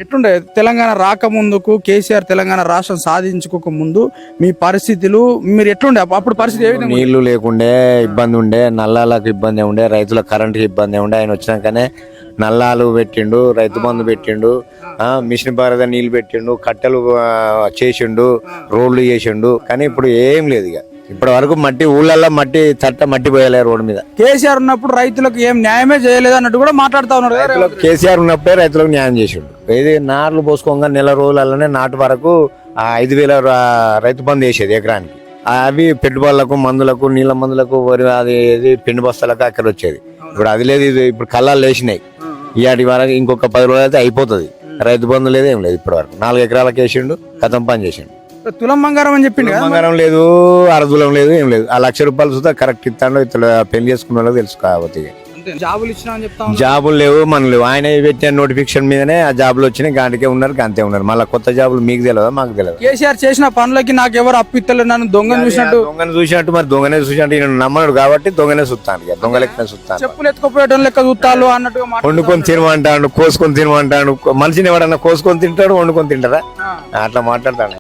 ఎట్లుండే తెలంగాణ రాకముందుకు కేసీఆర్ తెలంగాణ రాష్ట్రం సాధించుకోక ముందు మీ పరిస్థితులు మీరు ఎట్లుండే అప్పుడు పరిస్థితి ఏ విధంగా నీళ్లు లేకుండే ఇబ్బంది ఉండే, నల్లాలకు ఇబ్బంది ఉండే, రైతుల కరెంటుకి ఇబ్బంది ఉండే. ఆయన వచ్చినాకనే నల్లాలు పెట్టిండు, రైతు బంధు పెట్టిండు, మిషన్ భారత నీళ్లు పెట్టిండు, కట్టెలు చేసిండు, రోడ్లు చేసిండు. కానీ ఇప్పుడు ఏం లేదు. ఇక ఇప్పటి వరకు మట్టి ఊళ్ళల్లో మట్టి పోయలే రోడ్డు మీద. కేసీఆర్ ఉన్నప్పుడు రైతులకు ఏం న్యాయమే చేయలేదు అన్నట్టు కూడా మాట్లాడుతా ఉన్నారు కదా. కేసీఆర్ ఉన్నప్పుడే రైతులకు న్యాయం చేసిండు. ఇది నార్లు పోసుకోగా నెల రోజులలోనే నాటు వరకు 5,000 రైతు బంధు వేసేది ఎకరానికి. అవి పెట్టుబడులకు, మందులకు, నీళ్ళ మందులకు, వరి అది పిండి బస్తాలకు అక్కడ వచ్చేది. ఇప్పుడు అది లేదు. ఇప్పుడు కళ్ళాలు లేచినాయి. ఇవాటి వరకు ఇంకొక 10 రోజులు అయితే అయిపోతుంది. రైతు బంధు లేదు, ఏం లేదు. ఇప్పటి వరకు 4 ఎకరాలకు వేసిండు, కథం పని చేసిండు. తులం బంగారం అని చెప్పిండు. బంగారం లేదు, అరదులం లేదు, ఏం లేదు. ఆ ₹1,00,000 సుధా కరెక్ట్ ఇస్తాడు. ఇట్లా పెళ్లి చేసుకున్న వాళ్ళకి తెలుసు కాబట్టి జాబులు ఇచ్చినా అని చెప్తా జాబులు లేవు, మనం లేవు. ఆయన పెట్టిన నోటిఫికేషన్ మీదనే ఆ జాబులు వచ్చినాయి. గాంటికే ఉన్నారు, అంతే ఉన్నారు. మళ్ళీ కొత్త జాబులు మీకు తెలియదా, మాకు తెలియదు. కేసీఆర్ చేసిన పనులకి నాకు ఎవరు అప్పిత్తలేదు, నన్ను దొంగను చూసినట్టు. మరి దొంగనే చూసినట్టు ఈయన నమ్మడు కాబట్టి దొంగనే చూస్తాను, దొంగ లెక్క చూస్తాను. చెప్పులు ఎత్తుకోపోయడం లెక్క చూస్తాను అన్నట్టుగా వండుకొని తినమంటాడు, కోసుకొని తినమంటాడు. మనిషిని ఎవడన్నా కోసుకొని తింటాడు, వండుకొని తింటారా? అట్లా మాట్లాడతాడు.